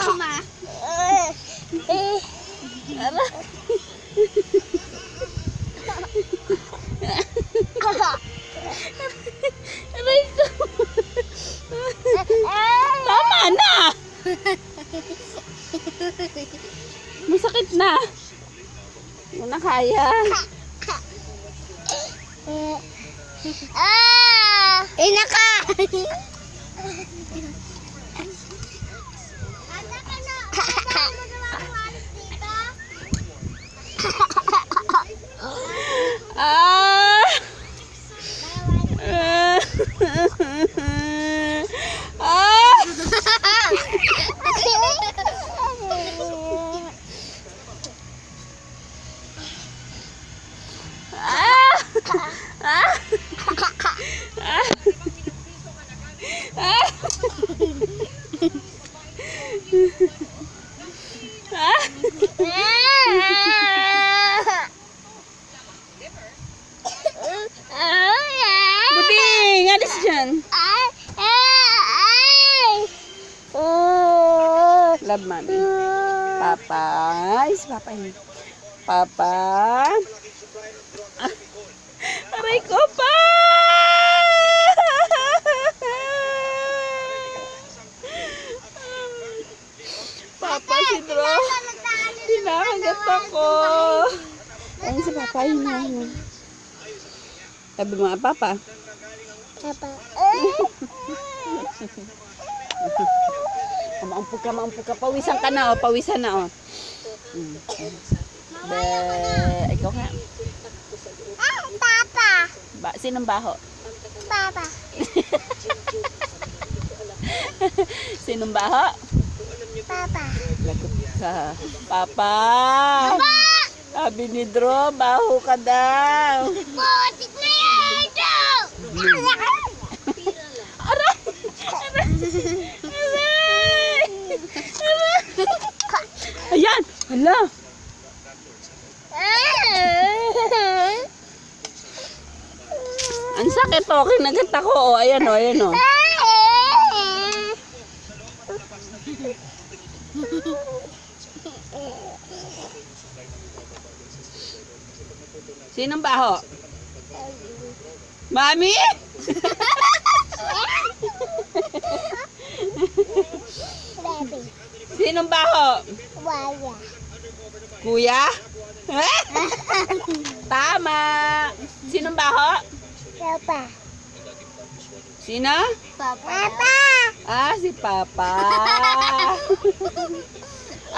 Mama. Tama na! Masakit na. Hindi na kaya. Inaka! Ah! Ah! Buding, alis dyan. Love mommy. Papa. Ay, si Papa yun. Papa. Ah, aray ko pa. Papa, si Dro. Pinakagat ako. Ayun si Papa yun. Sabi mo, Papa. Maampug ka. Pawisan ka na, oh. Pawisan na, oh. Ikaw nga. Papa. Sinong baho? Papa. Sinong baho? Papa. Lagot ka. Papa! Sabi ni Dro, baho ka daw. Putik na yan ito! Aray! Ayan! Hala! Ang sakit, oh. Kinagat ako, oh. Ayan, oh. Ayan, oh. Sinong baho? Mami? Sinong baho? Wala. Kuya? Tama. Sinong baho? Papa. Sino? Papa. Ah, si Papa.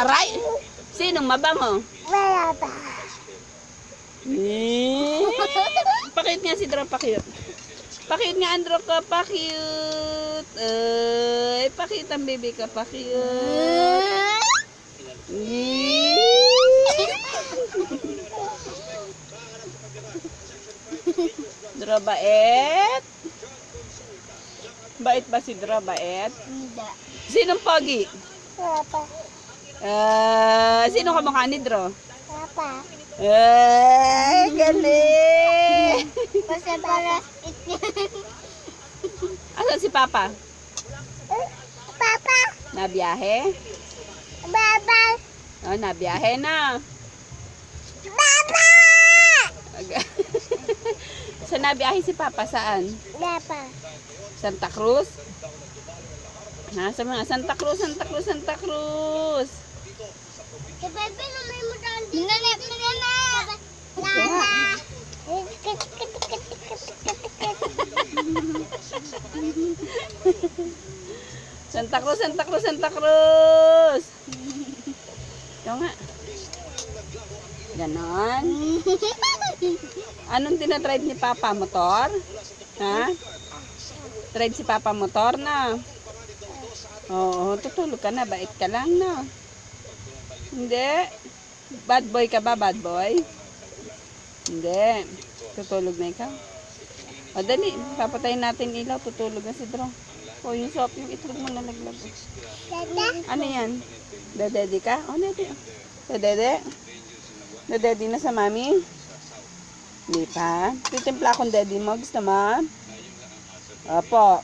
Aray! Sinong mabango? Wala pa. Pakit nga si Dro, pakit. Pakit nga, Andro ka, pakit. Ay, pakit ang baby ka, pakit. Dro, bait? Bait ba si Dro, bait? Hindi. Sinong pogi? Papa. Sino kamukha ni Dro? Papa. Ay, galing! Kasi para Asan si Papa? Papa. Nabiyahe? Baba. Oh, nabiyahe na. Baba. So, nabiyahe si Papa saan? Papa. Santa Cruz? Nasa mga Santa Cruz, Santa Cruz, Santa Cruz. Si Bebe na may mudan. Nanep na na. Lala. Santa Cruz, Santa Cruz, Santa Cruz. Ikaw nga. Ganon. Anong tinatride ni Papa? Motor? Ha? Tride si Papa motor na. Oo, tutulog ka na. Bait ka lang, no? Hindi. Bad boy ka ba? Bad boy? Hindi. Tutulog na ikaw. O, dali. Papatayin natin ilaw. Tutulog na si Dro. O, yung soap, yung itlog mo nalaglag. Dada. Ano yan? Dadedi ka? O, dede. Dadede? Dadedi na sa mami? Hindi pa. Titimpla akong daddy mo. Gusto mo? Opo.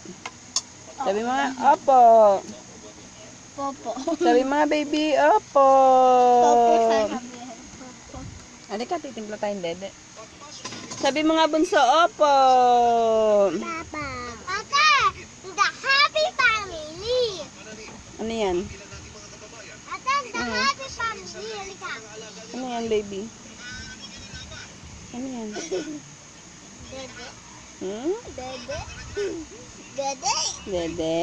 Sabi mo nga, opo. Popo. Sabi mga baby, opo. Popo sasabihin. Popo. Halika, titimpla tayong dede. Sabi mga bunso, opo. Papa. Ate, the happy family. Ano yan? Ate, the happy family. Halika. Ano yan, baby? Ano yan? Dede. Hmm? Dede. Dede. Dede?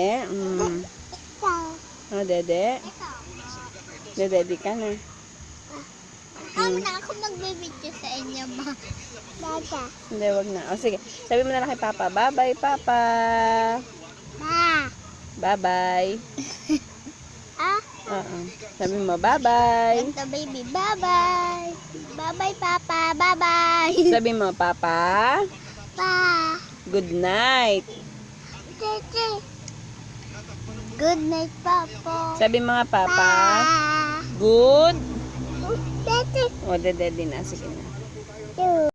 Ikaw. Oh, dede? Ikaw. Dadedi ka na. Ako na ako magbibidyo sa inyo, ma. Dada. Hindi, wag na. O, sige. Sabi mo na lang kay Papa. Bye-bye, Papa. Ma. Bye-bye. Ah? Oo. Sabi mo, bye-bye. Ito, baby. Bye-bye. Bye-bye, Papa. Bye-bye. Sabi mo, Papa, Pa. good night. Tete. Good night, Papa. Sabi mga Papa, Pa. good. Tete. O, dadedi na. Sige na. Two.